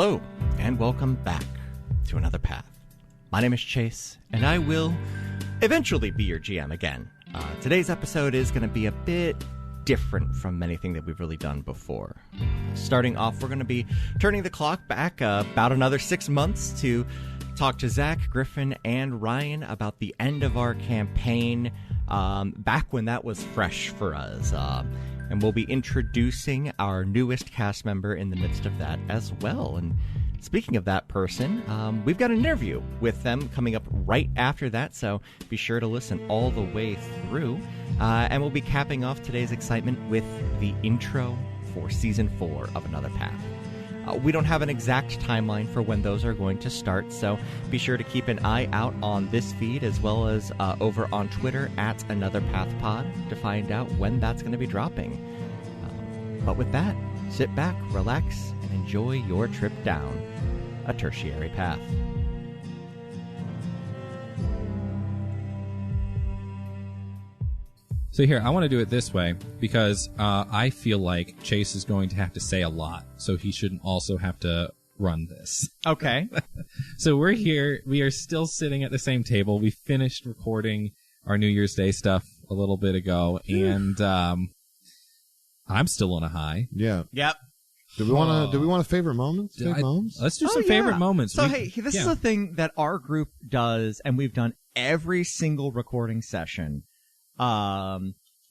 Hello, and welcome back to Another Path. My name is Chase, and I will eventually be your GM again. Today's episode is going to be a bit different from anything that we've really done before. Starting off, we're going to be turning the clock back about another 6 months to talk to Zack, Griffin, and Ryan about the end of our campaign back when that was fresh for us. And we'll be introducing our newest cast member in the midst of that as well. And speaking of that person, we've got an interview with them coming up right after that, so be sure to listen all the way through. And we'll be capping off today's excitement with the intro for Season 4 of Another Path. We don't have an exact timeline for when those are going to start, so be sure to keep an eye out on this feed as well as over on Twitter at Another Path Pod to find out when that's going to be dropping. But with that, sit back, relax, and enjoy your trip down a tertiary path. So here, I want to do it this way because I feel like Chase is going to have to say a lot, so he shouldn't also have to run this. Okay. So we're here. We are still sitting at the same table. We finished recording our New Year's Day stuff a little bit ago, and I'm still on a high. Yeah. Yep. Do we want a favorite moment? Let's do some favorite moments. So this is a thing that our group does, and we've done every single recording session.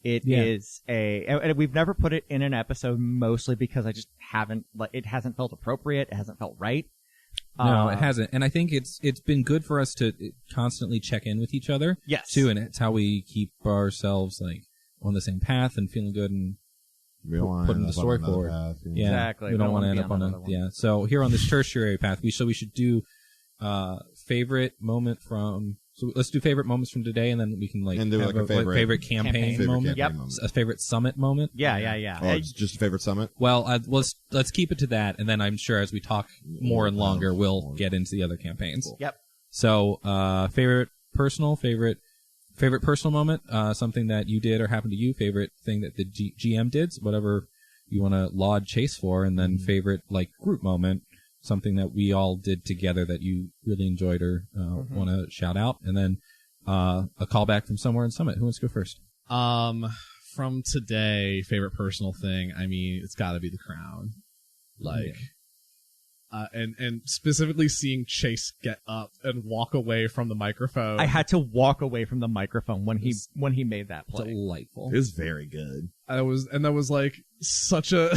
It is and we've never put it in an episode, mostly because I just haven't, it hasn't felt appropriate. It hasn't felt right. No, it hasn't. And I think it's been good for us to constantly check in with each other. Yes. Too, and it's how we keep ourselves like on the same path and feeling good and putting the story forward. Yeah, exactly. We don't want to end up on a one. So here on this tertiary path, we should do favorite moment from. So let's do favorite moments from today, and then we can have like a favorite campaign moment. Yep. A favorite summit moment. Yeah. Oh, it's just a favorite summit. Well, let's keep it to that, and then I'm sure as we talk more and longer, we'll get into the other campaigns. Cool. Yep. So favorite personal moment, something that you did or happened to you. Favorite thing that the GM did, whatever you want to laud Chase for, and then favorite group moment. Something that we all did together that you really enjoyed or want to shout out, and then a callback from somewhere in Summit. Who wants to go first? From today, favorite personal thing. I mean, it's got to be the crown, and specifically seeing Chase get up and walk away from the microphone. I had to walk away from the microphone when he made that play. Delightful. It was very good. That was like such a.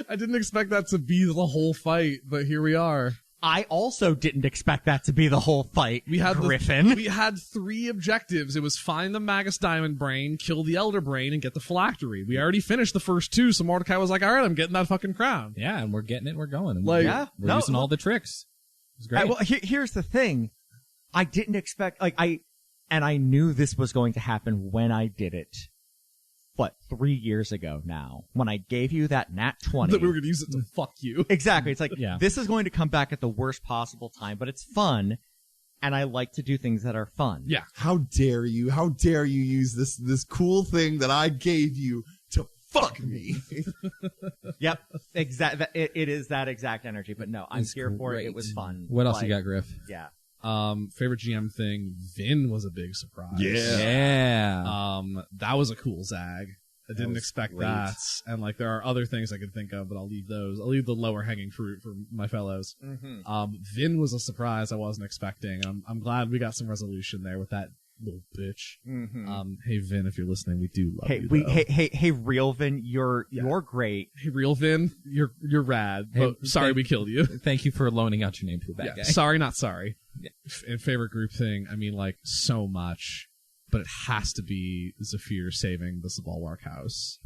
I didn't expect that to be the whole fight, but here we are. I also didn't expect that to be the whole fight, Griffin. We had 3 objectives. It was find the Magus Diamond Brain, kill the Elder Brain, and get the phylactery. We already finished the first 2, so Mordecai was like, all right, I'm getting that fucking crown. Yeah, and we're getting it, we're going. And we're using all the tricks. It was great. Well, here's the thing. I didn't expect, and I knew this was going to happen when I did it. 3 years ago now, when I gave you that nat 20. That we were going to use it to fuck you. Exactly. It's like, This is going to come back at the worst possible time, but it's fun, and I like to do things that are fun. Yeah. How dare you? How dare you use this cool thing that I gave you to fuck me? Yep. It is that exact energy, but no, I'm here for it. It was fun. What else you got, Griff? Yeah. Favorite GM thing, Vin was a big surprise. Yeah. That was a cool zag. I didn't expect that. And there are other things I could think of, but I'll leave those. I'll leave the lower hanging fruit for my fellows. Mm-hmm. Vin was a surprise I wasn't expecting. I'm glad we got some resolution there with that little bitch. Mm-hmm. Hey Vin, if you're listening, we do love you. Hey, real Vin, you're great. Hey, real Vin, you're rad. But sorry we killed you. Thank you for loaning out your name to a bad guy. Sorry, not sorry. Yeah. And favorite group thing, I mean, so much, but it has to be Zephyr saving the Zabalwark house.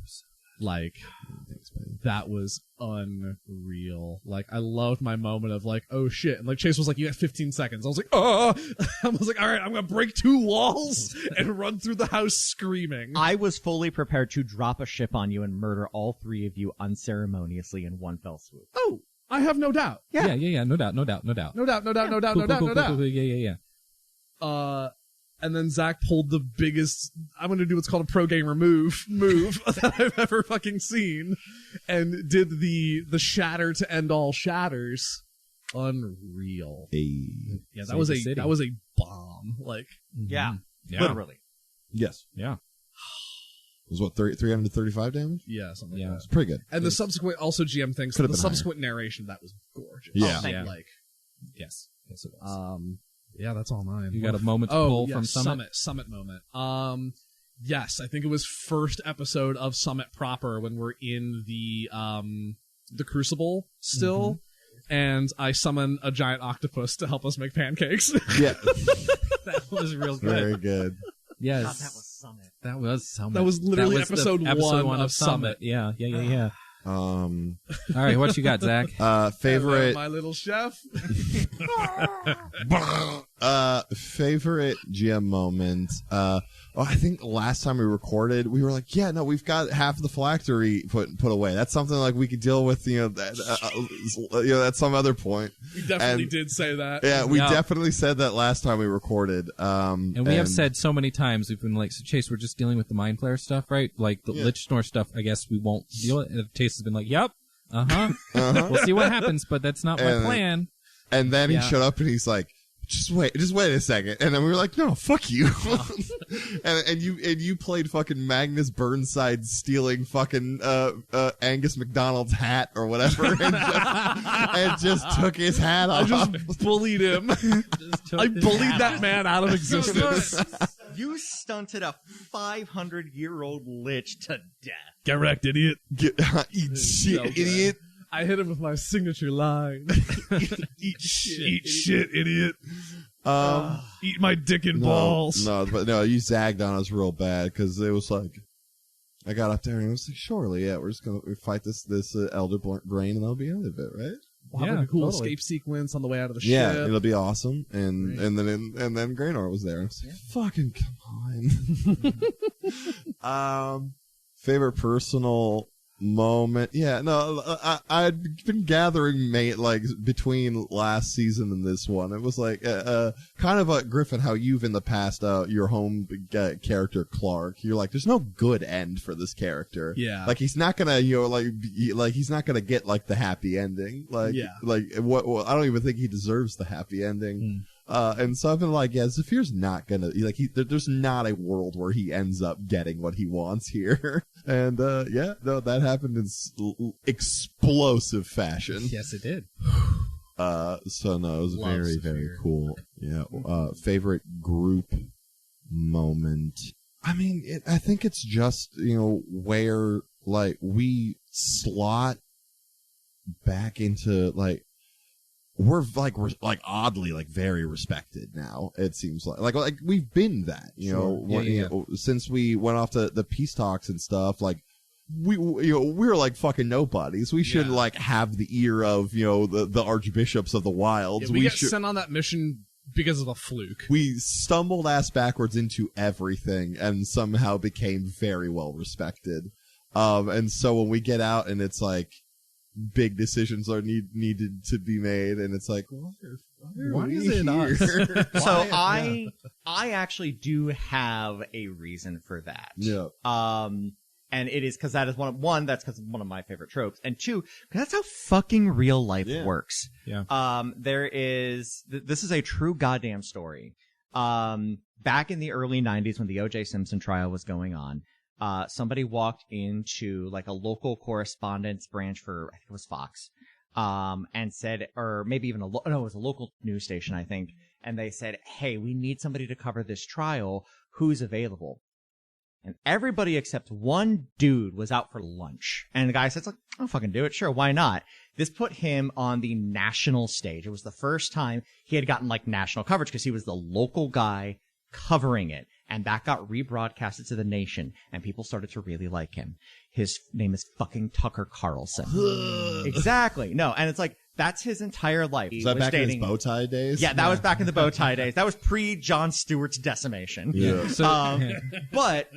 That was unreal. I loved my moment of oh shit. And Chase was like, you got 15 seconds. I was like, oh! I was like, all right, I'm going to break 2 walls and run through the house screaming. I was fully prepared to drop a ship on you and murder all 3 of you unceremoniously in one fell swoop. Oh, I have no doubt. Yeah. No doubt. No doubt. Yeah. And then Zack pulled the biggest, I'm going to do what's called a pro gamer move that I've ever fucking seen. And did the shatter to end all shatters. Unreal. Yeah, that was a bomb. Like, Yeah. Literally. Yes. Yeah. It was what, 335 damage? yeah, something like that. It's pretty good. And the subsequent, also GM things, the subsequent narration, that was gorgeous. Yeah. Yeah. Like, Yes, it was. yeah, that's all mine. You got a moment to pull from Summit moment. Yes, I think it was first episode of Summit proper when we're in the Crucible still, and I summon a giant octopus to help us make pancakes. Yeah. That was real good. Very good. Yes. God, that was Summit. That was Summit. That was literally the episode one of Summit. Yeah. All right, what you got, Zach? Favorite. Hello, my little chef. Favorite GM moment. I think last time we recorded, we were like, yeah, no, we've got half of the phylactery put away. That's something like we could deal with, at some other point. We definitely did say that. Yeah, we definitely said that last time we recorded. And we have said so many times, we've been like, so Chase, we're just dealing with the Mind Flayer stuff, right? Like the Lich Snore stuff, I guess we won't deal with it. And Chase has been like, yep, we'll see what happens, but that's not my plan. And then he showed up and he's like, just wait a second. And then we were like, no, fuck you. and you played fucking Magnus Burnside stealing fucking Angus McDonald's hat or whatever and just took his hat off. I just bullied him. I bullied that man out of existence. You stunted a 500-year-old lich to death. Get wrecked, idiot. Eat shit, idiot. I hit him with my signature line. Eat shit, idiot. Eat my dick and balls. No, you zagged on us real bad because it was like, I got up there and it was like, surely, we're just gonna fight this elder brain and that'll be end of it, right? We'll have a cool escape sequence on the way out of the ship. Yeah, it'll be awesome. And then Graynor was there. I was like, fucking come on. Favorite personal moment. Yeah, no, I'd been gathering between last season and this one. It was like kind of a Griffin, how you've in the past your home character Clark. You're like, there's no good end for this character. Yeah, like he's not gonna he's not gonna get like the happy ending. Like what I don't even think he deserves the happy ending. And so I've been like, Zephyr's not gonna there's not a world where he ends up getting what he wants here. And that happened in explosive fashion. Yes, it did. So no, it was very, very cool. Yeah. Favorite group moment. I mean, I think it's just, where we slot back into we're oddly very respected now. It seems like we've been that, since we went off to the peace talks and stuff. We're like fucking nobodies. We should have the ear of the archbishops of the wilds. Yeah, we get sent on that mission because of a fluke. We stumbled ass backwards into everything and somehow became very well respected. And so when we get out and it's like, big decisions are needed to be made, and it's like, why is it us? So I actually do have a reason for that. Yeah. And it is because that is that's because one of my favorite tropes, and two, because that's how fucking real life works. Yeah. There is this is a true goddamn story. Back in the early 90s when the O.J. Simpson trial was going on, somebody walked into a local correspondence branch for, I think it was Fox, and said, or maybe even it was a local news station, I think. And they said, hey, we need somebody to cover this trial. Who's available? And everybody except one dude was out for lunch. And the guy says, I'll fucking do it. Sure. Why not? This put him on the national stage. It was the first time he had gotten national coverage because he was the local guy covering it. And that got rebroadcasted to the nation, and people started to really like him. His name is fucking Tucker Carlson. Exactly. No, and it's that's his entire life. Was that back in his bow tie days? Yeah, that was back in the bow tie days. That was pre-Jon Stewart's decimation. Yeah. But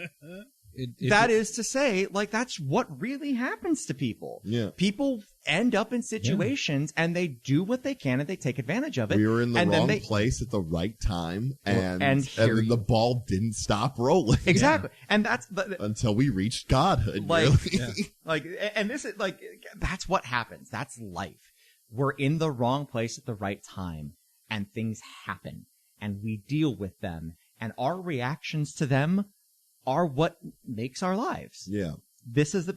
That is to say, like, that's what really happens to people. Yeah. People end up in situations and they do what they can and they take advantage of it. We were in the wrong place at the right time, and then the ball didn't stop rolling. Exactly. And that's until we reached godhood. Like, really. And this is like, that's what happens. That's life. We're in the wrong place at the right time, and things happen, and we deal with them, and our reactions to them are what makes our lives. Yeah. This is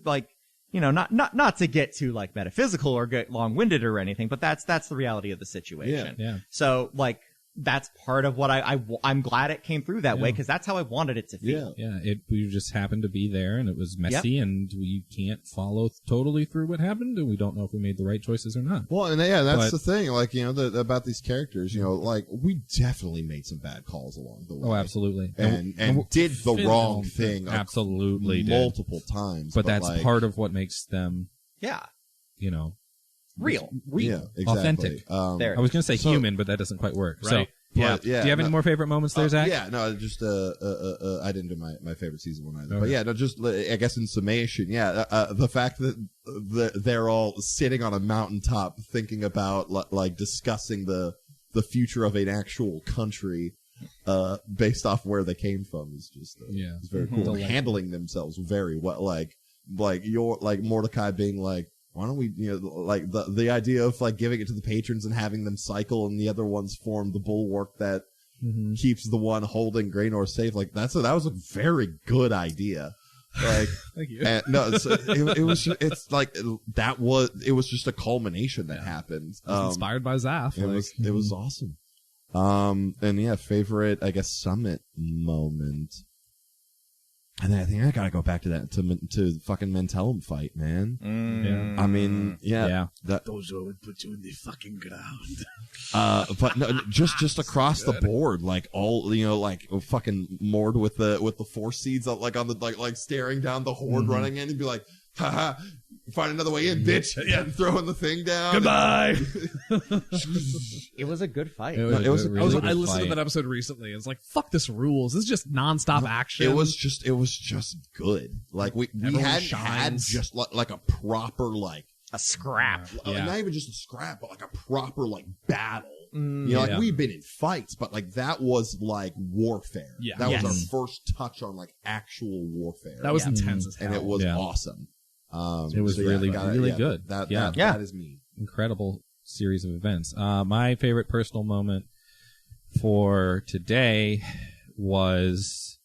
not to get too like metaphysical or get long-winded or anything, but that's the reality of the situation. Yeah. So like, that's part of what I'm glad it came through that way, because that's how I wanted it to feel. Yeah. We just happened to be there, and it was messy, and we can't follow totally through what happened, and we don't know if we made the right choices or not. Well, and that's the thing. Like, about these characters, like, we definitely made some bad calls along the way. Oh, absolutely. And did the wrong thing. Absolutely. Multiple times. But that's like, part of what makes them. Yeah. Real. Yeah, exactly. Authentic. I was going to say human, but that doesn't quite work. Right. So, do you have any more favorite moments there, Zach? Yeah, no, just I didn't do my favorite season one either. Okay. But yeah, no, just I guess in summation, the fact that they're all sitting on a mountaintop thinking about like discussing the future of an actual country based off where they came from is just it's very cool. Handling themselves very well, like Mordecai being like, why don't we, like the idea of like giving it to the patrons and having them cycle and the other ones form the bulwark that keeps the one holding Graynor safe. Like that was a very good idea. Like, thank you. It was just a culmination that happened. Inspired by Zaff. It was awesome. And favorite, I guess, summit moment. And then I think I gotta go back to that to fucking Mentellum fight, man. I mean, that Dojo would put you in the fucking ground. But no, just across the board, like all like fucking Mord with the four seeds, like on the like staring down the horde running in, and be like, haha, find another way in, bitch. And throwing the thing down. Goodbye. It was a good fight. I listened to that episode recently. It's like, fuck, this rules. This is just nonstop action. It was just good. Like we hadn't had just like a proper like a scrap. Not even just a scrap, but like a proper like battle. Like we've been in fights, but like that was like warfare. Yeah. That was our first touch on like actual warfare. That was intense as hell. And it was awesome. It was really good. That is me. Incredible series of events. My favorite personal moment for today was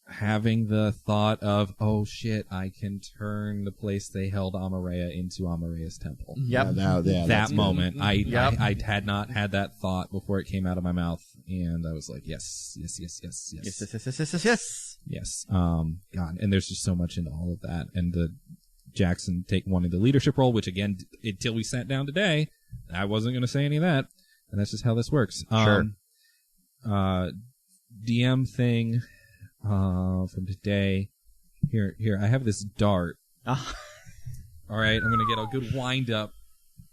having the thought of, oh shit, I can turn the place they held Amareya into Amareya's temple. Yep. That moment. I had not had that thought before it came out of my mouth, and I was like, yes. Yes. God, and there's just so much into all of that, and the Jackson wanting the leadership role, which again, until we sat down today, I wasn't going to say any of that, and that's just how this works. Sure. DM thing from today. Here, I have this dart. All right, I'm going to get a good wind up,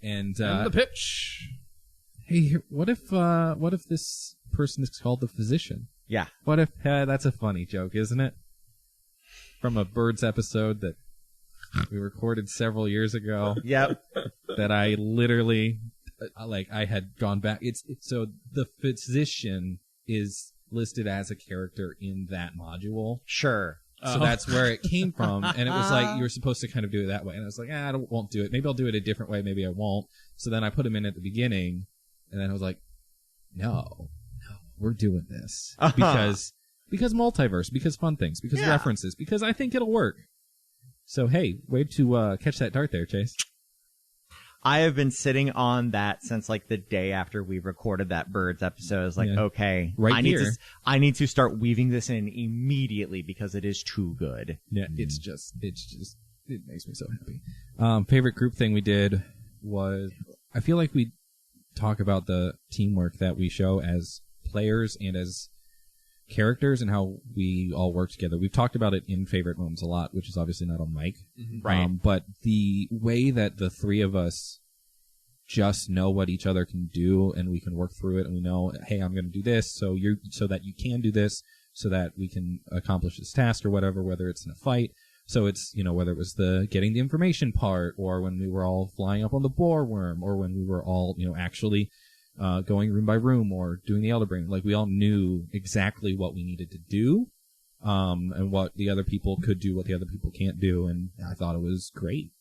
and the pitch. Hey, what if this person is called the physician? Yeah. What if that's a funny joke, isn't it? From a Birds episode that we recorded several years ago. Yep. That I literally, I had gone back. So the physician is listed as a character in that module. Sure. So that's where it came from. And it was like, you were supposed to kind of do it that way. And I was like, I won't do it. Maybe I'll do it a different way. Maybe I won't. So then I put him in at the beginning. And then I was like, no, we're doing this. Because multiverse, because fun things, because references, because I think it'll work. So, hey, way to catch that dart there, Chase. I have been sitting on that since like the day after we recorded that Birds episode. I was like, okay, I need to start weaving this in immediately because it is too good. Yeah, it makes me so happy. Favorite group thing we did was, I feel like we talk about the teamwork that we show as players and as characters and how we all work together. We've talked about it in favorite moments a lot, which is obviously not on mic. Right. But the way that the three of us just know what each other can do and we can work through it, and we know, hey, I'm going to do this so that you can do this, so that we can accomplish this task or whatever, whether it's in a fight. So it's, whether it was the getting the information part, or when we were all flying up on the boar worm, or when we were all, actually going room by room or doing the Elder Brain. Like, we all knew exactly what we needed to do, and what the other people could do, what the other people can't do, and I thought it was great.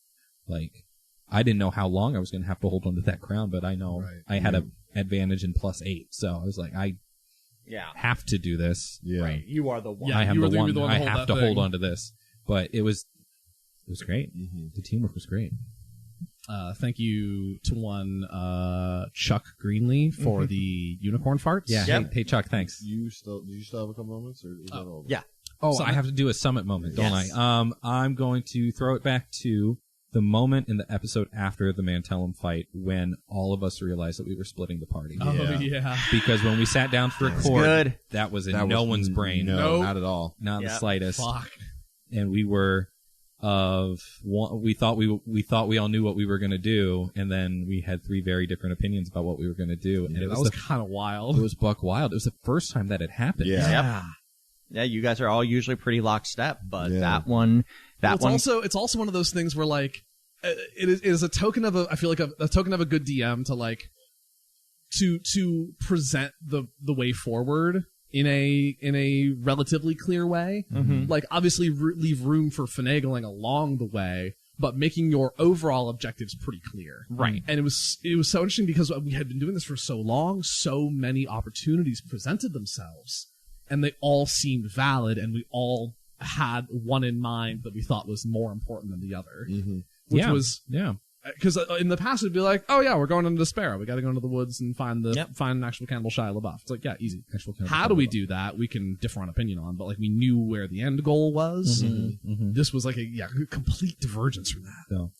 Like, I didn't know how long I was going to have to hold on to that crown, but I know I had an advantage in +8, so I was like, I have to do this. Yeah. Right. You are the one. I am the one. I have to hold on to to this. But it was great. Mm-hmm. The teamwork was great. Thank you to one Chuck Greenlee for the unicorn farts. Yeah. Yep. Hey, Chuck, thanks. Do you still have a couple moments, or is that all? Yeah. Oh, Summit. I have to do a summit moment, don't Yes. I? I'm going to throw it back to the moment in the episode after the Mantellum fight when all of us realized that we were splitting the party. Oh, yeah. Because when we sat down to record, good. that was in no one's brain. No, Nope. not at all. Not the Yep. slightest. Fuck. And we were we thought we all knew what we were going to do, and then we had 3 very different opinions about what we were going to do, and Yeah, it that was was kind of wild. it was buck wild. It was the first time that had happened. Yeah. Yeah, you guys are all usually pretty lockstep, but Yeah. that one, It's also one of those things where, like, it is a token of I feel like a token of a good DM to, like, to present the way forward in a relatively clear way. Mhm. Like, obviously leave room for finagling along the way, but making your overall objectives pretty clear. Right. And it was so interesting because we had been doing this for so long, so many opportunities presented themselves, and they all seemed valid, and we all had one in mind that we thought was more important than the other. Mm-hmm. Which Yeah. was Yeah. because in the past it'd be like, oh yeah, we're going into Despair. We got to go into the woods and find Yep. an actual Cannibal Shia LaBeouf. It's like, yeah, easy. Actual kind of How do we do that? We can differ on opinion on, but like we knew where the end goal was. Mhm. This was like a complete divergence from that. So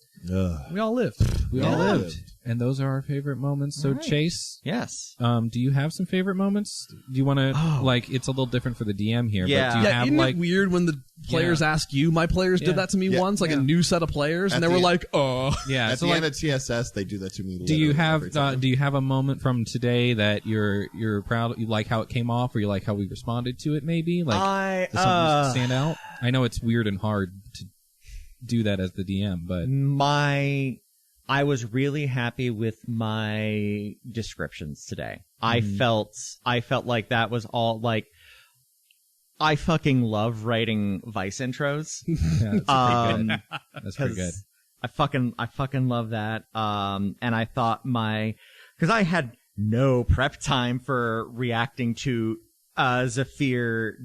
We all lived. we Yeah. all lived, and those are our favorite moments. So All right. Chase, yes. do you have some favorite moments? Do you want to like? It's a little different for the DM here, Yeah. but do you have Isn't like? it weird when the players ask you? My players Yeah. did that to me Yeah. once, like Yeah. a new set of players, At and they the were end- like, "Oh, Yeah. At So the like, end of TSS, they do that to me. do you literally have every time. do you have a moment from today that you're proud? You like how it came off, or you like how we responded to it? Maybe like does something stand out? I know it's weird and hard to do that as the DM, but I was really happy with my descriptions today. I felt like that was all like, I fucking love writing Vice intros. yeah, that's pretty good. That's pretty 'cause good. I fucking love that. And I thought cause I had no prep time for reacting to, Zephyr,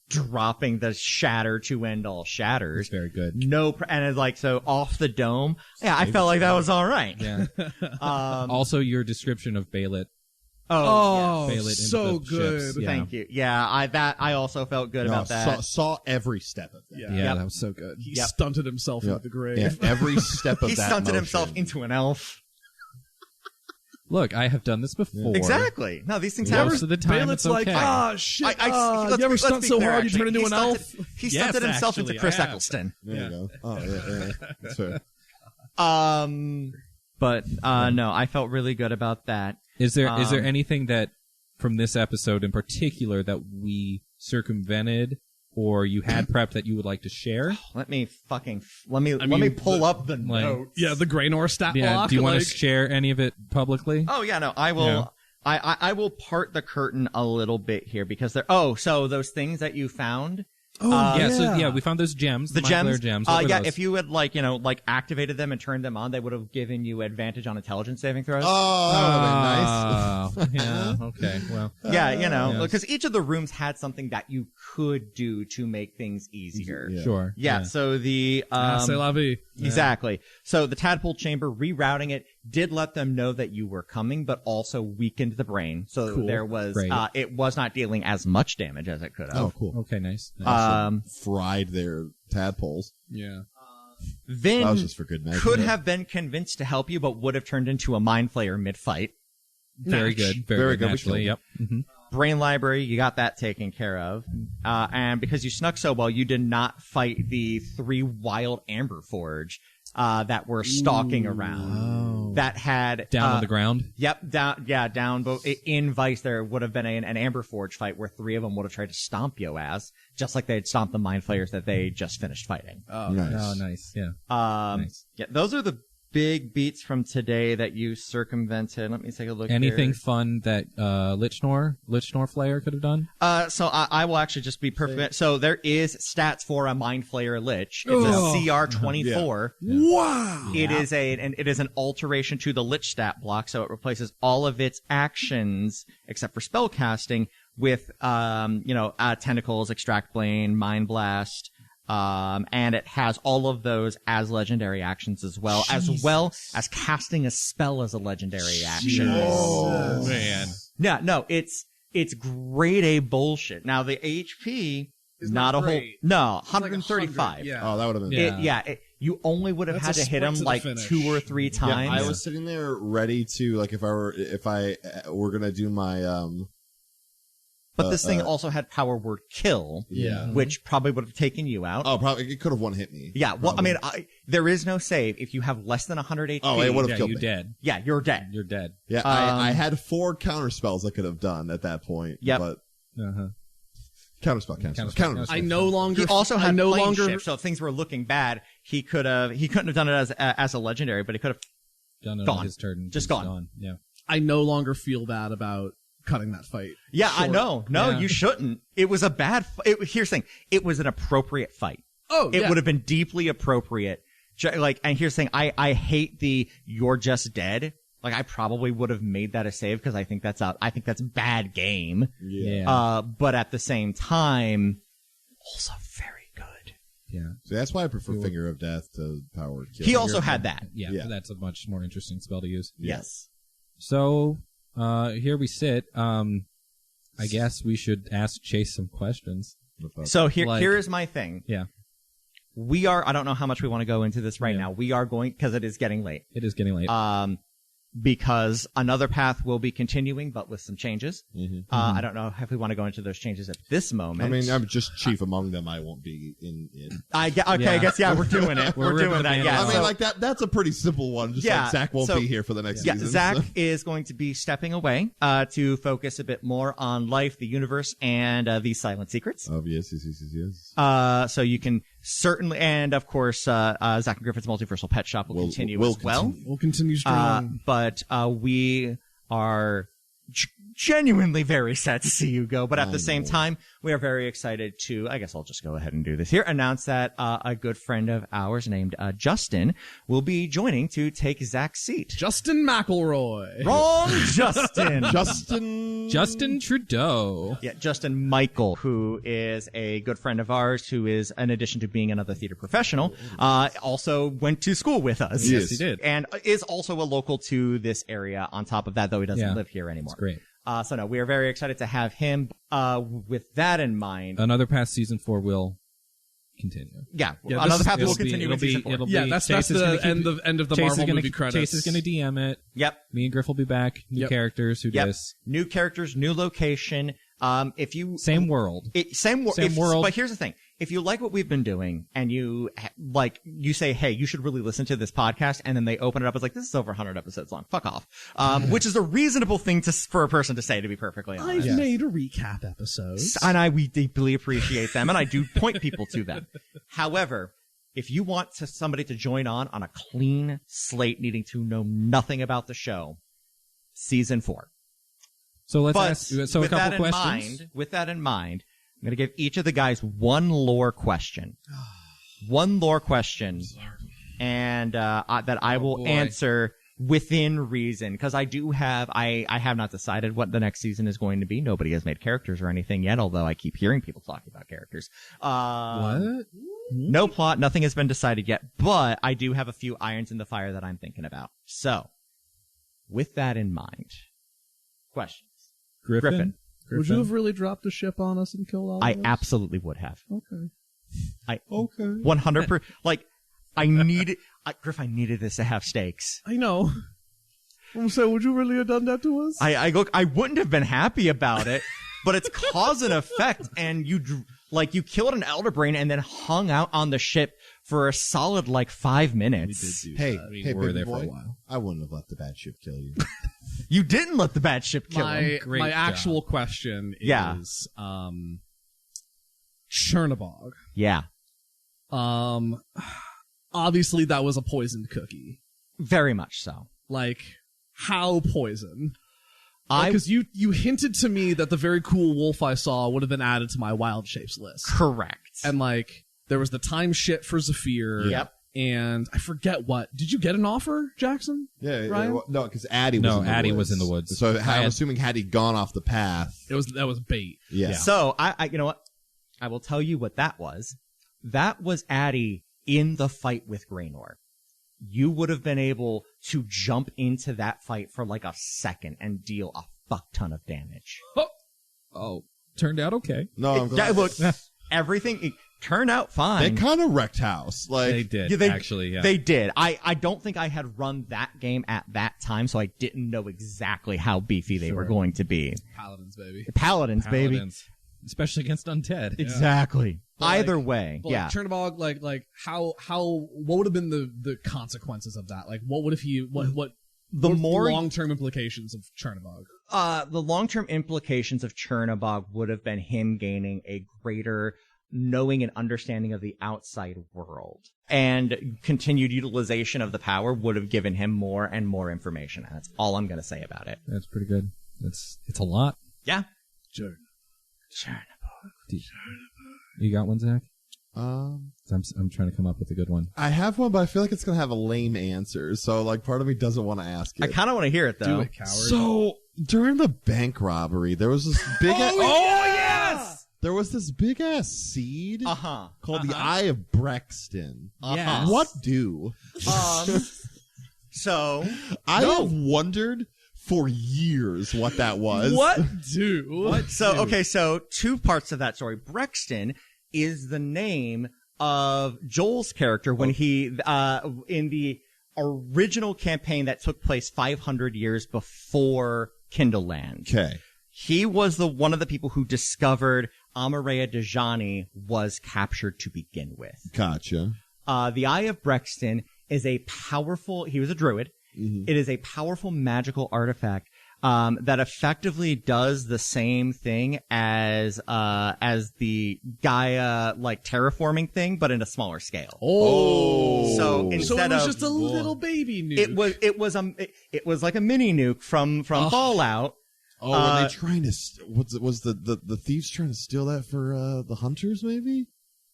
dropping the shatter to end all shatters. It's very good. And it's like, so off the dome. Yeah, I felt like that was all right. Yeah. Also, your description of Bailet. oh, Bail it into so the good." ships, yeah. Thank you. Yeah, I also felt good about that. Saw every step of that. Yeah. Yeah, Yep. that was so good. He Yep. stunted himself Yeah. into the grave. Yeah, every step of He that stunted motion. himself into an elf. Look, I have done this before. Exactly. No, these things Most happen. of the time, Bailiff's it's like, okay. shit, let's you ever be stunt so clear, hard you actually. turn into He an stunted- elf? He Yes, stunted himself actually, into Chris I have. Eccleston. There you go. Oh, yeah. That's fair. But no, I felt really good about that. Is there anything that from this episode in particular that we circumvented or you had prepped that you would like to share? Let me pull up the like- notes. Yeah, the Graynor stat Yeah. block. Do you want like, to share any of it publicly? Oh yeah, no, I will. Yeah. I will part the curtain a little bit here because so those things that you found. Yeah, we found those gems, The Mind Flayer gems, gems. What were yeah. those? If you had activated them and turned them on, they would have given you advantage on intelligence saving throws. Oh, that would have been nice. Yeah. Okay. Well. Yeah, yeah. because each of the rooms had something that you could do to make things easier. Yeah. Sure. Yeah. So the c'est la vie. exactly. So the tadpole chamber, rerouting it did let them know that you were coming, but also weakened the brain. So Cool. there was Great. it was not dealing as much damage as it could have. Oh, cool. Okay. Nice. Fried their tadpoles. Yeah. Vin That was just for good measure. could have been convinced to help you, but would have turned into a mind flayer mid-fight. Very good. Very good. Naturally. Yep. Mm-hmm. Brain library, you got that taken care of. And because you snuck so well, you did not fight the 3 wild amber forge that were stalking around. that had Down on the ground. Yep, down. But in Vice, there would have been an Amber Forge fight where 3 of them would have tried to stomp Yoaz, just like they had stomped the Mind Flayers that they just finished fighting. Oh, nice. Yeah. Nice. Yeah, those are the big beats from today that you circumvented. Let me take a look. Anything here. fun that Lichnor Flayer could have done? So I will actually just be perfect. So there is stats for a Mind Flayer Lich. It's a CR 24. Yeah. Wow. It is an alteration to the Lich stat block, so it replaces all of its actions except for spell casting with tentacles, extract blade, mind blast. And it has all of those as legendary actions as well as casting a spell as a legendary action. Oh, man. Yeah, no, it's grade A bullshit. Now the HP is not a whole, 135. Like yeah. Oh, that would have been, you only would have had to hit him like 2 or 3 times. Yeah, I was sitting there ready to, like, if I were gonna do my, but this thing also had power word kill, which probably would have taken you out. Oh, probably it could have one hit me. Yeah, well, probably. I mean, there is no save if you have less than 100 HP. Oh, it would have killed me. Dead. Yeah, you're dead. You're dead. Yeah, I had 4 counter spells I could have done at that point. Yep. But counterspell. I no longer. He also had no plane longer. shift, so if things were looking bad, he couldn't have done it as a legendary, but he could have done it gone. On his turn. Just gone. Yeah. I no longer feel bad about cutting that fight. Yeah, short. I know. No, you shouldn't. It was a bad. Here's the thing. It was an appropriate fight. Oh, it would have been deeply appropriate. Like, and here's the thing. I hate the "you're just dead." Like, I probably would have made that a save because I think that's bad game. Yeah. But at the same time, also very good. Yeah. So that's why I prefer Finger of Death to Power Kill. He also had that. Yeah. That's a much more interesting spell to use. Yes. So, here we sit. I guess we should ask Chase some questions. So here is my thing. Yeah. I don't know how much we want to go into this right now. We are going, because it is getting late. It is getting late. Because another path will be continuing, but with some changes. I don't know if we want to go into those changes at this moment. I mean, I'm just chief among them. I won't be in it. I guess, we're doing it. We're doing that, yeah. I mean, like, that's a pretty simple one. Just like Zack won't be here for the next season. Zack is going to be stepping away to focus a bit more on life, the universe, and these silent secrets. Oh, yes. So you can certainly, and of course, Zack and Griffin's Multiversal Pet Shop will continue as well. We'll continue strong. But we are genuinely very sad to see you go. But at the same time, we are very excited to, I guess I'll just go ahead and do this here, announce that a good friend of ours named Justin will be joining to take Zack's seat. Justin McElroy. Wrong, Justin. Justin Trudeau. Yeah, Justin Michael, who is a good friend of ours, who is, in addition to being another theater professional, also went to school with us. Yes, he did. And is also a local to this area on top of that, though he doesn't live here anymore. That's great. So no, we are very excited to have him. With that in mind, Another Path Season 4 will continue. Another Path will continue in Season 4. That's the end of the Marvel movie credits. Chase is going to DM it. Yep. Me and Griff will be back. New characters. Who dis? New characters, new location. Same world. Same world. But here's the thing. If you like what we've been doing and you say, hey, you should really listen to this podcast, and then they open it up, it's like, this is over 100 episodes long. Fuck off. Which is a reasonable thing for a person to say, to be perfectly honest. I've made a recap episode. And we deeply appreciate them, and I do point people to them. However, if you want somebody to join on a clean slate, needing to know nothing about the show, Season 4. So let's ask. So a couple questions. With that in mind, I'm going to give each of the guys one lore question. One lore question. And that I will answer within reason. Because I have not decided what the next season is going to be. Nobody has made characters or anything yet, although I keep hearing people talking about characters. What? No plot. Nothing has been decided yet. But I do have a few irons in the fire that I'm thinking about. So, with that in mind, questions. Griffin. Would you have really dropped a ship on us and killed all of us? I absolutely would have. Okay. 100%. Like, Griff, I needed this to have stakes. I know. I'm saying, would you really have done that to us? I wouldn't have been happy about it, but it's cause and effect, and Like, you killed an Elder Brain and then hung out on the ship for a solid, 5 minutes. Hey, we were baby there boy, for a while. I wouldn't have let the bad ship kill you. You didn't let the bad ship kill him. Great My job. actual question Yeah. is Chernobog. Yeah. Obviously that was a poisoned cookie. Very much so. Like, how poison? I Because you hinted to me that the very cool wolf I saw would have been added to my wild shapes list. Correct. And there was the time shit for Zephyr. Yep. And I forget what. Did you get an offer, Jackson? Yeah, Ryan? well, no, because Addie was No, in the Addie woods. was in the woods. So I I'm had- assuming had he gone off the path. That was bait. Yeah. So, I you know what? I will tell you what that was. That was Addie in the fight with Graynor. You would have been able to jump into that fight for a second and deal a fuck ton of damage. Oh, turned out okay. No, I'm glad. Look, everything it turned out fine. They kind of wrecked house. They did, Yeah, actually, yeah. They did. I don't think I had run that game at that time, so I didn't know exactly how beefy they were going to be. Paladins, baby. Paladins, baby. Paladins. Especially against undead. Exactly. But Either way, But yeah. Chernobog, what would have been the consequences of that? Like, what would if he, what The more long-term implications of Chernobog? the long-term implications of Chernobog would have been him gaining a greater knowing and understanding of the outside world, and continued utilization of the power would have given him more and more information. And that's all I'm going to say about it. That's pretty good. It's a lot. Yeah. Chernobog. You got one, Zach? Um, I'm trying to come up with a good one. I have one, but I feel like it's gonna have a lame answer. So, part of me doesn't want to ask it. I kind of want to hear it, though. Do it, coward. So during the bank robbery, there was this big. yes! There was this big ass seed Uh-huh. called the Eye of Brexton. Yes. What do? So, I have wondered for years what that was. What do? So 2 parts of that story. Brexton is the name of Joel's character when he, in the original campaign that took place 500 years before Kindleland. Okay. He was one of the people who discovered Amareya Dejani was captured to begin with. Gotcha. The Eye of Brexton is he was a druid. Mm-hmm. It is a powerful magical artifact that effectively does the same thing as the Gaia terraforming thing, but in a smaller scale. Oh, So So instead it was of just a little baby nuke. it was like a mini nuke from Fallout. Oh, were they trying to? Was the thieves trying to steal that for the hunters? Maybe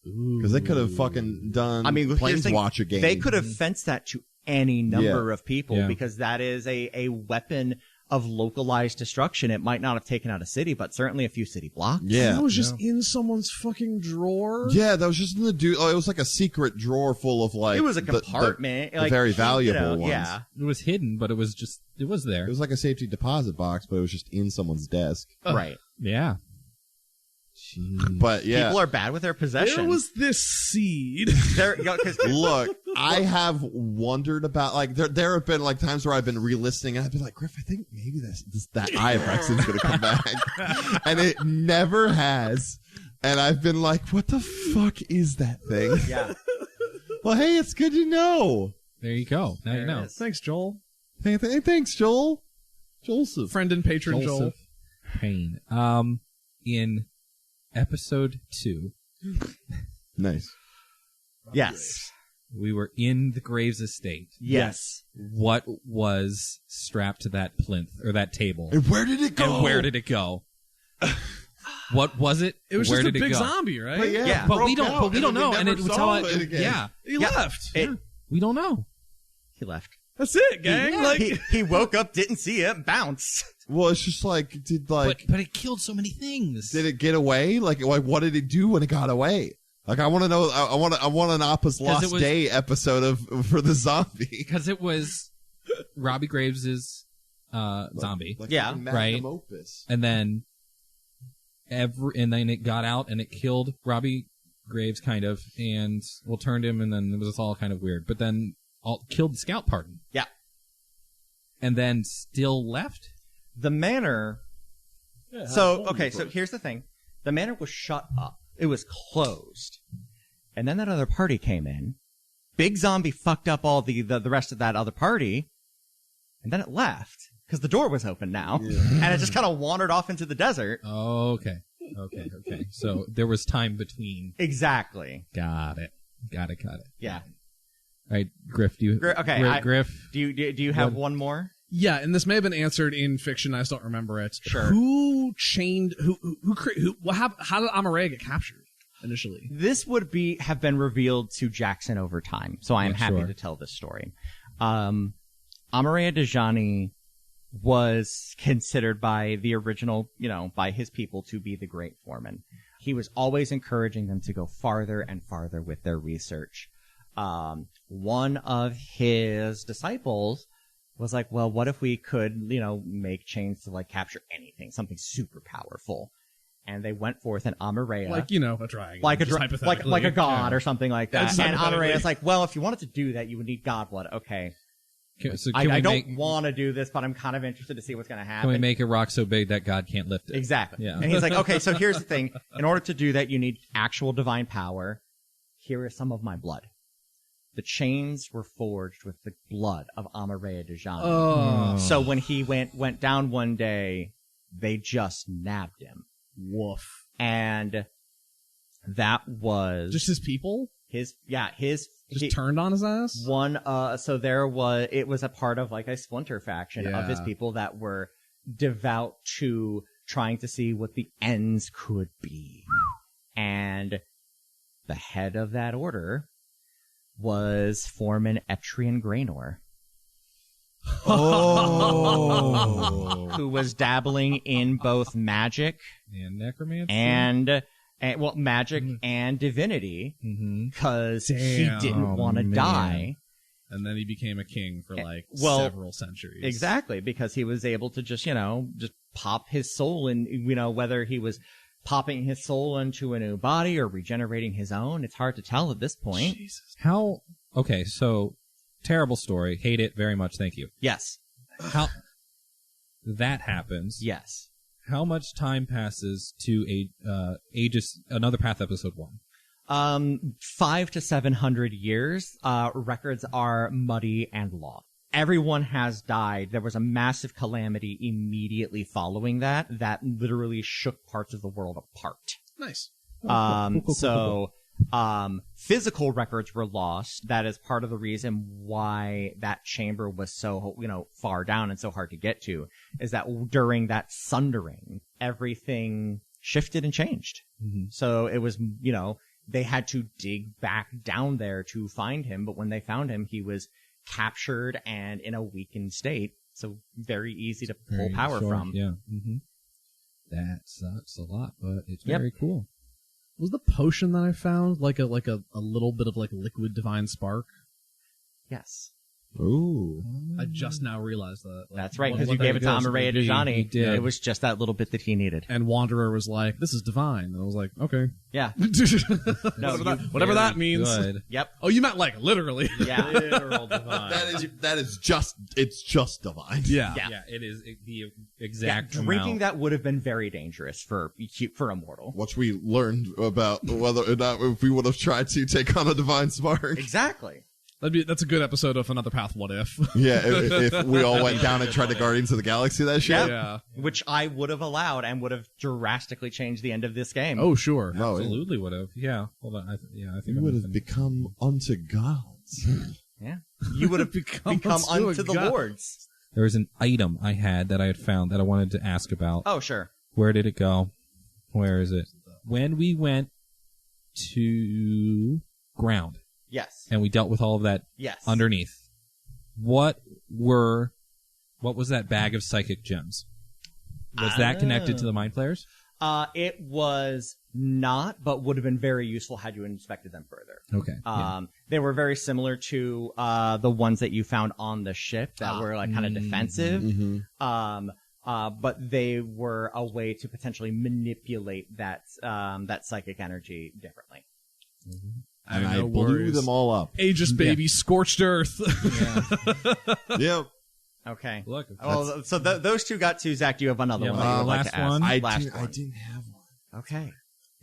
because they could have fucking done. I mean, here's the thing, Planeswatcher game. they could have fenced that to any number of people Yeah. because that is a weapon of localized destruction. It might not have taken out a city, but certainly a few city blocks. Yeah, That was just in someone's fucking drawer. yeah. That was just in the dude. Oh, it was like a secret drawer full of It was a compartment. the very valuable ones. Yeah. It was hidden, but it was there. It was like a safety deposit box, but it was just in someone's desk. Right. Yeah. But yeah, People are bad with their possessions. There was this seed. look, I have wondered about there have been times where I've been re-listening and I've been like, Griff, I think maybe that Eye of Brexton's gonna come back, and it never has. And I've been like, what the fuck is that thing? Yeah. Well, hey, it's good to know. There you go. Now you know. Thanks, Joel. Hey, thanks, Joel. Joseph. Friend and patron Joel. Joseph Payne. In episode 2, Nice. Yes. we were in the Graves estate. Yes. What was strapped to that plinth or that table? And where did it go? And where did it go? What was it? It was where just a did it big go? zombie, right? But yeah, Yeah. But we broke don't. out, But we don't then know. And never it was saw how. it again. Yeah, He left. we don't know. He left. That's it, gang. He woke up, didn't see it, bounced. Well, it's just But it killed so many things. did it get away? Like what did it do when it got away? I want to know. I want an Appa's Lost Day episode for the zombie. Because it was Robbie Graves's zombie, Yeah, Magnum right. Opus. and then it got out and it killed Robbie Graves, kind of, and turned him, and then it was all kind of weird. But then killed the scout pardon. Yeah. And then still left. The manor. So here's the thing. The manor was shut up It was closed. And then that other party came in. Big zombie fucked up all the rest of that other party. And then it left because the door was open now. Yeah. And it just kind of wandered off into the desert. Oh, okay. So there was time between. Exactly. Got it. Yeah. All right, Griff, do you... Griff, do you have one more? Yeah, and this may have been answered in fiction. I just don't remember it. Sure. Who chained? How did Amareya get captured initially? This would have been revealed to Jackson over time, so I am happy to tell this story. Amareya Dejani was considered by the original, by his people to be the great foreman. He was always encouraging them to go farther and farther with their research. One of his disciples was like, well, what if we could, make chains to like capture anything, something super powerful? And they went forth, and Amareya, a dragon, like a god or something like that. And Amareya's like, well, if you wanted to do that, you would need god blood. Okay. I don't want to do this, but I'm kind of interested to see what's going to happen. Can we make a rock so big that God can't lift it? Exactly. Yeah. And he's like, okay, so here's the thing. In order to do that, you need actual divine power. Here is some of my blood. The chains were forged with the blood of Amareya Dejani. Oh. So when he went down one day, they just nabbed him. Woof. And that was just his people? He turned on his ass? It was a part of like a splinter faction of his people that were devout to trying to see what the ends could be. And the head of that order was Foreman Etrian Graynor. Oh. Who was dabbling in both magic and necromancy and magic and divinity, because he didn't want to die. And then he became a king for several centuries. Exactly, because he was able to just pop his soul in, whether he was popping his soul into a new body or regenerating his own. It's hard to tell at this point. Jesus. Okay, so terrible story. Hate it very much. Thank you. Yes. How that happens. Yes. How much time passes to Another Path episode 1? 500 to 700 years. Records are muddy and lost. Everyone has died. There was a massive calamity immediately following that literally shook parts of the world apart. Nice. Physical records were lost. That is part of the reason why that chamber was so, far down and so hard to get to, is that during that sundering, everything shifted and changed. Mm-hmm. So it was, they had to dig back down there to find him. But when they found him, he was captured and in a weakened state. So very easy to pull power from. Yeah. Mm-hmm. That sucks a lot, but it's very cool. Was the potion that I found like a little bit of like liquid divine spark? Yes. Ooh. I just now realized that. That's right, because you gave it to Amareya Dejani. It was just that little bit that he needed. And Wanderer was like, "This is divine." And I was like, "Okay." Yeah. Whatever that means. Good. Yep. Oh, you meant like literally. Yeah. Literal divine. That is just divine. Yeah. It is the exact amount. Drinking that would have been very dangerous for a mortal. Which we learned about whether or not if we would have tried to take on a divine spark. Exactly. That's a good episode of Another Path. What if? Yeah, if we all went down and tried to Guardians of the Galaxy that shit. Yeah. Which I would have allowed and would have drastically changed the end of this game. Oh, sure. No, absolutely would have. Yeah. Hold on. I think we would have become unto gods. Yeah. You would have become unto the lords. There was an item I had that I had found that I wanted to ask about. Oh, sure. Where did it go? Where is it? When we went to ground. Yes. And we dealt with all of that underneath. What was that bag of psychic gems? Was that connected to the Mind Flayers? It was not, but would have been very useful had you inspected them further. Okay. They were very similar to the ones that you found on the ship that were like kind of defensive. Mm-hmm. But they were a way to potentially manipulate that psychic energy differently. Mm-hmm. And I blew them all up. Aegis baby, scorched earth. Yep. Okay. Look. Well, so those two got to. Zach, do you have another one that you would like to ask? one. I didn't have one. Okay.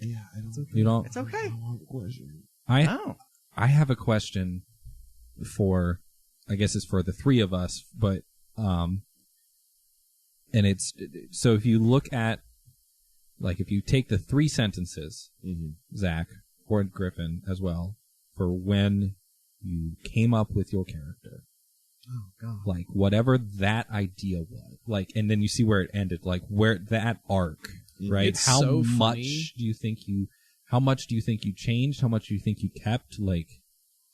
Yeah, I don't. You don't. It's okay. I don't have a question. I have a question for, I guess it's for the three of us, but and it's so if you look at, like, if you take the 3 sentences, Zack or Griffin as well, for when you came up with your character. Oh God! Like, whatever that idea was, like, and then you see where it ended, like where that arc, right? It's how so much funny. do you think you changed? How much do you think you kept? Like,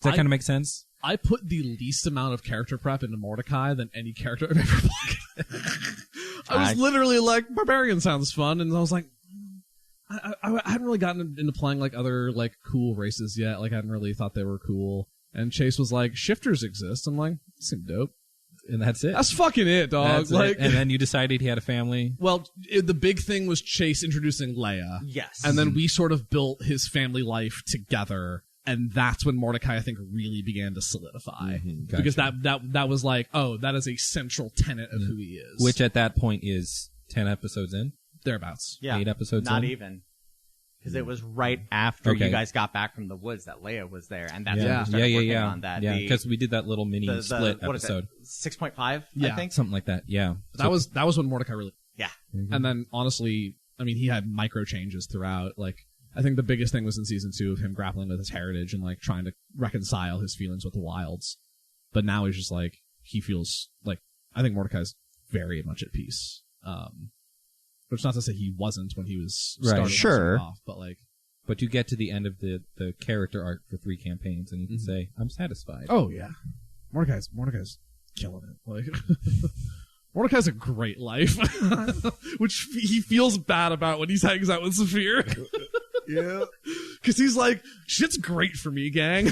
does that kind of make sense? I put the least amount of character prep into Mordecai than any character I've ever played. I was literally like, barbarian sounds fun, and I was like, I hadn't really gotten into playing like other like cool races yet. Like, I hadn't really thought they were cool. And Chase was like, shifters exist. I'm like, seem dope. And that's it. That's fucking it, dog. That's like, it. And then you decided he had a family. Well, the big thing was Chase introducing Leia. Yes. And then we sort of built his family life together. And that's when Mordecai, I think, really began to solidify. Gotcha. Because that was like, oh, that is a central tenet of who he is. Which at that point is 10 episodes in? Thereabouts. Yeah. 8 episodes Not in? even. Because it was right after Okay. you guys got back from the woods that Leia was there, and that's Yeah, when we started working yeah. on that. Yeah, because we did that little mini the split what is it, episode. 6.5, Yeah. I think. Something like that, yeah. That was when Mordecai really... Yeah. And then, honestly, I mean, he had micro changes throughout. Like, I think the biggest thing was in season 2 of him grappling with his heritage and, like, trying to reconcile his feelings with the wilds. But now he's just, like, he feels like... I think Mordecai's very much at peace. Which not to say he wasn't when he was Right. starting Sure. off, but, like... But you get to the end of the character arc for 3 campaigns, and you can say, I'm satisfied. Oh, yeah. Mordecai's killing it. Like... Mordecai's a great life, which he feels bad about when he hangs out with Saphir. Yeah. Because he's like, shit's great for me, gang.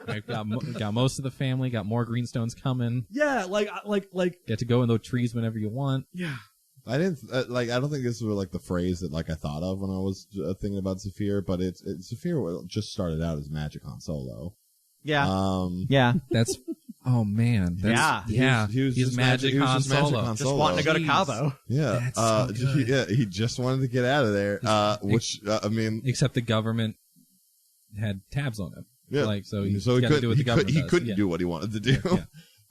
I've got most of the family, got more greenstones coming. Yeah, like, Get to go in those trees whenever you want. yeah. I didn't I don't think this was like the phrase that like I thought of when I was thinking about Saphir, but Saphir just started out as Magic Han Solo. Yeah. Yeah. That's, oh man. Yeah. He's Magic Han Solo. Just wanting to go to Cabo. Yeah. That's so good. He just wanted to get out of there. Which I mean, Except the government had tabs on him. yeah. Like, so he couldn't do what the government he does. couldn't Yeah. do what he wanted to do.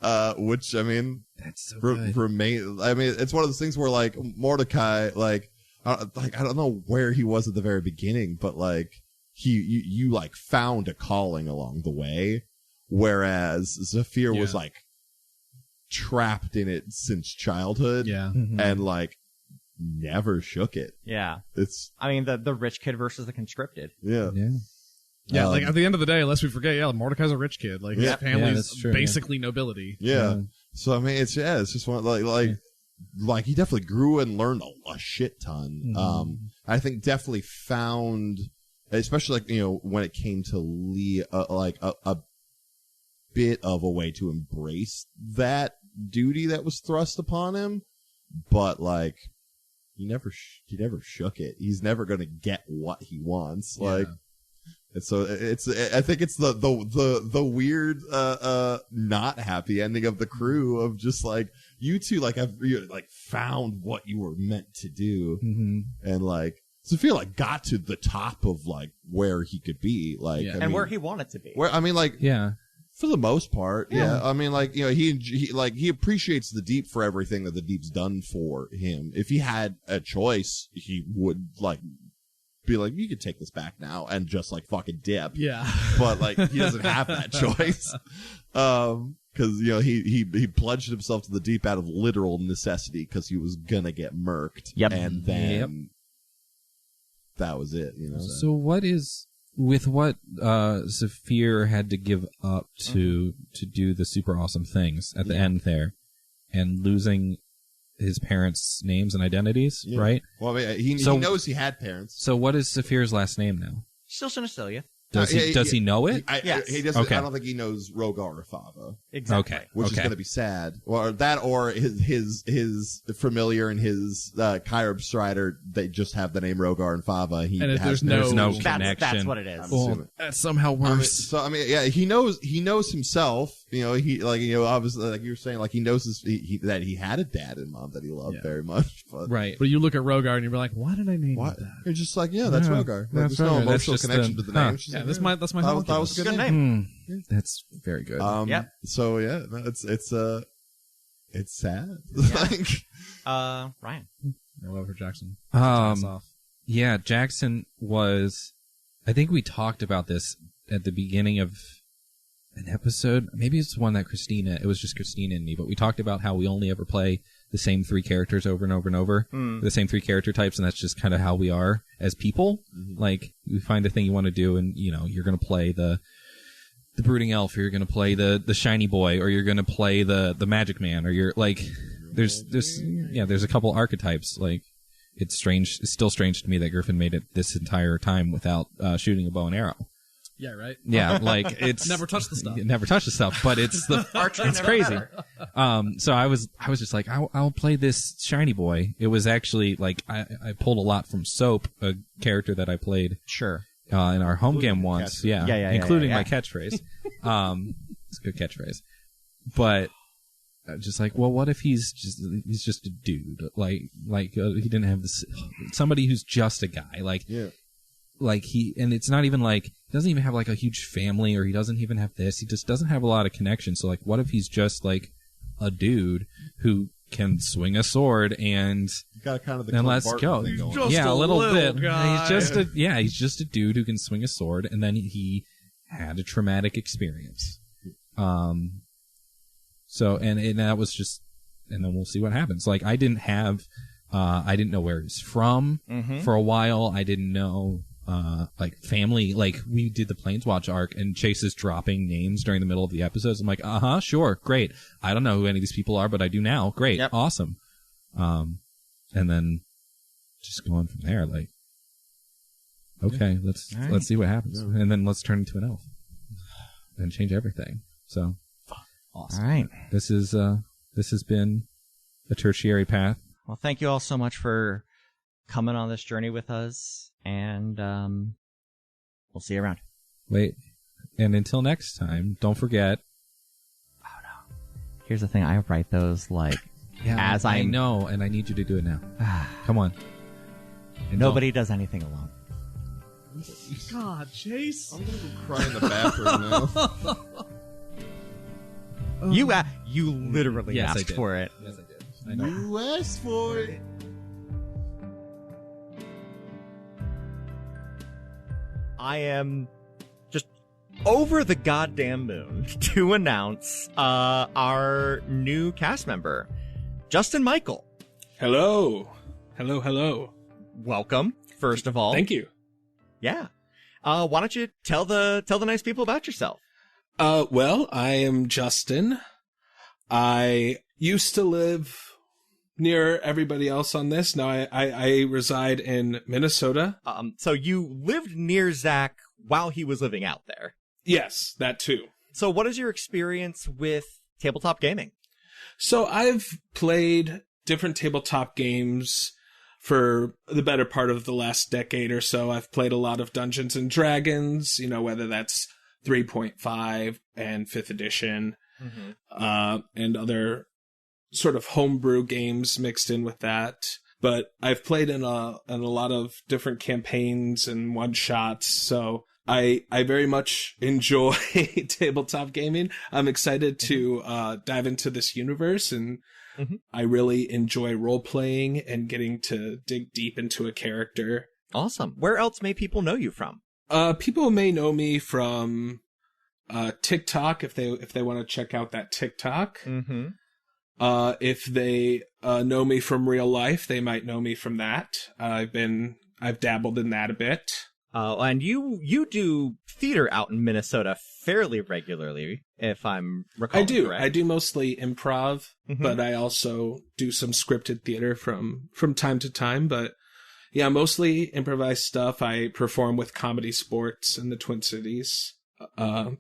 Yeah. Which I mean, That's so good. I mean, it's one of those things where like Mordecai, like I don't know where he was at the very beginning, but like you like found a calling along the way, whereas Saphir was like trapped in it since childhood, Yeah. and like never shook it. Yeah. It's I mean, the rich kid versus the conscripted. yeah. Yeah, like at the end of the day, unless we forget, Mordecai's a rich kid. Like, his family's that's true, basically nobility. Yeah. So I mean, it's just one like he definitely grew and learned a shit ton. I think definitely found, especially like when it came to Lee, like a bit of a way to embrace that duty that was thrust upon him, but like he never shook it. He's never gonna get what he wants. Like. And so I think it's the weird, not happy ending of the crew of just like, you two like have like found what you were meant to do. And like, Sophia like got to the top of like where he could be, like, Yeah. I And mean, where he wanted to be. where, I mean, like, Yeah. for the most part, yeah. I mean, like, he appreciates the Deep for everything that the Deep's done for him. If he had a choice, he would like be like, you could take this back now and just like fucking dip. Yeah. But like he doesn't have that choice. Because he pledged himself to the Deep out of literal necessity because he was gonna get murked. Yep. And then that was it. So what is with what Saphir had to give up to do the super awesome things at the end there, and losing his parents' names and identities, right? Well, I mean, he knows he had parents. So what is Saphir's last name now? Still Sinistiliath. Does he know it? Yes. He doesn't. Okay. I don't think he knows Rogar or Fava. Exactly. Okay. Which is going to be sad. Or that, or his familiar and his Kyrob Strider, they just have the name Rogar and Fava. And if there's no no connection. That's what it is. well, that's somehow worse. Yeah, he knows himself. Obviously, like you were saying, like he knows that he had a dad and mom that he loved very much. But, Right. But you look at Rogar and you're like, why did I name what? it that? You're just like, that's Rogar. Like, That's there's no Rogar. That's emotional just connection to the name. It's just Yeah, like, that's my that was a good name. That's very good. Yep. So yeah, it's sad. Ryan. I love her, Jackson. Yeah, Jackson was. I think we talked about this at the beginning of an episode. Maybe it's one that Christina. It was just Christina and me, but we talked about how we only ever play the same 3 characters over and over and over, the same 3 character types, and that's just kind of how we are as people. Mm-hmm. Like, you find a thing you want to do, and you're going to play the brooding elf, or you're going to play the shiny boy, or you're going to play the magic man, or you're like, there's a couple archetypes. Like, it's strange. It's still strange to me that Griffin made it this entire time without shooting a bow and arrow. Yeah, right. Yeah, like it's never touched the stuff. Never touched the stuff, but it's the it's crazy. So I was just like, I'll play this shiny boy. It was actually like I pulled a lot from Soap, a character that I played. Sure. In our home game once, including my catchphrase. It's a good catchphrase, but I was just like, well, what if he's just a dude? Like he didn't have this somebody who's just a guy, like and it's not even like, he doesn't even have like a huge family, or he doesn't even have this. He just doesn't have a lot of connections. So like, what if he's just like a dude who can swing a sword and got kind of the and let's go. A little bit. Guy. He's just a dude who can swing a sword, and then he had a traumatic experience. So and that was just, and then we'll see what happens. Like, I didn't know where he's from for a while. I didn't know like family. Like, we did the Planeswatch arc, and Chase is dropping names during the middle of the episodes. I'm like, sure, great. I don't know who any of these people are, but I do now. Great, awesome. And then just going from there, like, okay, let's see what happens, and then let's turn into an elf and change everything. So, awesome. All right, this has been a tertiary path. Well, thank you all so much for coming on this journey with us, and we'll see you around. Wait, and until next time, don't forget. Oh no! Here's the thing: I write those like as I know, and I need you to do it now. Come on. And nobody does anything alone. God, Chase! I'm gonna go cry in the bathroom now. You literally Yes, I asked did. for it. Yes, I did. I know. You asked for it. I am just over the goddamn moon to announce our new cast member, Justin Michael. Hello. Hello. Welcome, first of all. Thank you. Yeah. Why don't you tell the nice people about yourself? Well, I am Justin. I used to live near everybody else on this. Now I reside in Minnesota. So you lived near Zack while he was living out there. Yes, that too. So what is your experience with tabletop gaming? So I've played different tabletop games for the better part of the last decade or so. I've played a lot of Dungeons and Dragons, whether that's 3.5 and 5th edition, and other sort of homebrew games mixed in with that. But I've played in a lot of different campaigns and one-shots, so I very much enjoy tabletop gaming. I'm excited to dive into this universe, and I really enjoy role-playing and getting to dig deep into a character. Awesome. Where else may people know you from? People may know me from TikTok, if they want to check out that TikTok. If they know me from real life, they might know me from that. I've dabbled in that a bit. And you do theater out in Minnesota fairly regularly, if I'm recalling correct. I do mostly improv, but I also do some scripted theater from time to time. But Yeah, mostly improvised stuff. I perform with Comedy Sports in the Twin Cities.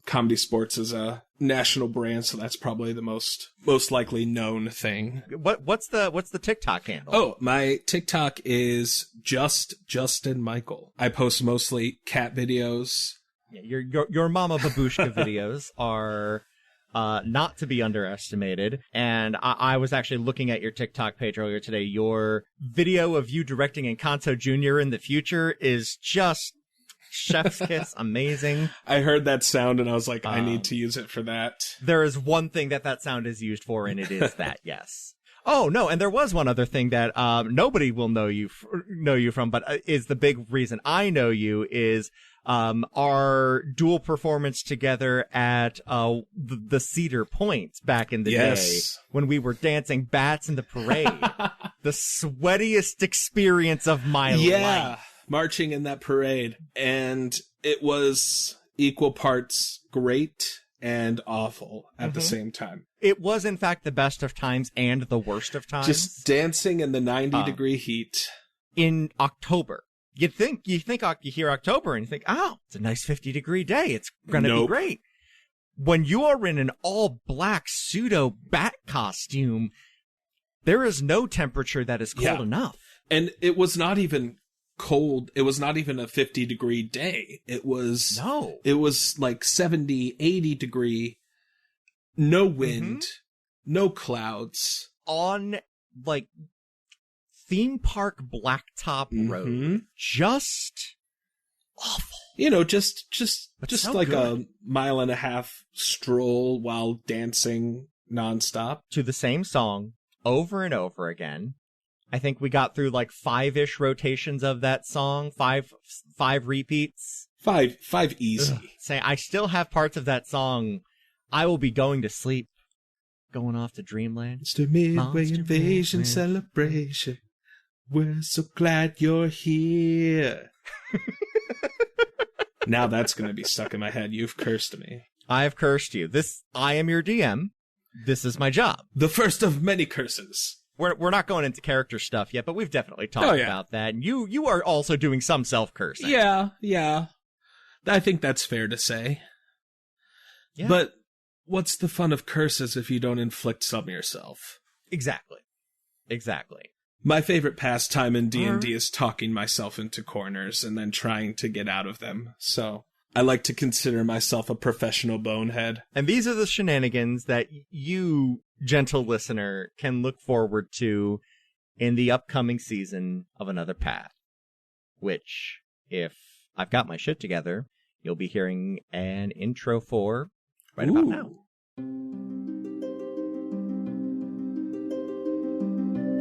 Comedy Sports is a national brand, so that's probably the most likely known thing. What's the TikTok handle? Oh, my TikTok is just Justin Michael. I post mostly cat videos. Yeah, your Mama Babushka videos are not to be underestimated. And I was actually looking at your TikTok page earlier today. Your video of you directing Encanto Jr. in the future is just chef's kiss, amazing. I heard that sound and I was like, I need to use it for that. There is one thing that sound is used for, and it is that, yes. Oh, no, and there was one other thing that nobody will know you from, but is the big reason I know you is our dual performance together at the Cedar Point back in the day when we were dancing bats in the parade. The sweatiest experience of my life. Marching in that parade. And it was equal parts great and awful at the same time. It was, in fact, the best of times and the worst of times. Just dancing in the 90-degree heat. In October. You hear October and you think, oh, it's a nice 50-degree day. It's going to be great. When you are in an all-black pseudo bat costume, there is no temperature that is cold enough. And it was not even cold. It was not even a 50-degree day. It was like 70, 80-degree, no wind, no clouds. On, like, theme park blacktop road. Just awful. You know, just so like good. a mile and a half stroll while dancing nonstop. To the same song over and over again. I think we got through like 5-ish rotations of that song, five repeats. Five easy. Say, I still have parts of that song. I will be going to sleep, going off to dreamland. It's the Midway Invasion celebration. We're so glad you're here. Now that's going to be stuck in my head. You've cursed me. I have cursed you. I am your DM. This is my job. The first of many curses. We're not going into character stuff yet, but we've definitely talked about that. And you are also doing some self-cursing. Yeah. I think that's fair to say. Yeah. But what's the fun of curses if you don't inflict some yourself? Exactly. My favorite pastime in D&D is talking myself into corners and then trying to get out of them. So I like to consider myself a professional bonehead. And these are the shenanigans that you, gentle listener, can look forward to in the upcoming season of Another Path, which, if I've got my shit together, you'll be hearing an intro for right about now.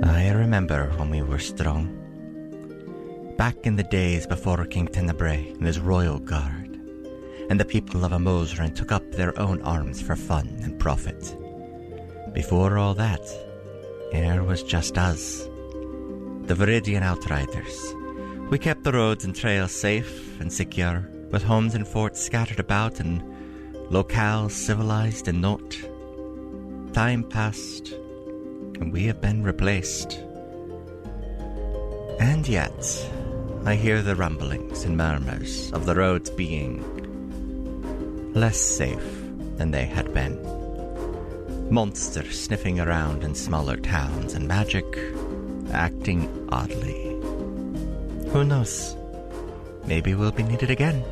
I remember when we were strong. Back in the days before King Tenebrae and his royal guard, and the people of Amosran took up their own arms for fun and profit. Before all that, it was just us, the Viridian Outriders. We kept the roads and trails safe and secure, with homes and forts scattered about and locales civilized and not. Time passed, and we have been replaced. And yet, I hear the rumblings and murmurs of the roads being less safe than they had been. Monsters sniffing around in smaller towns and magic acting oddly. Who knows? Maybe we'll be needed again.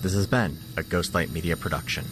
This has been a Ghostlight Media production.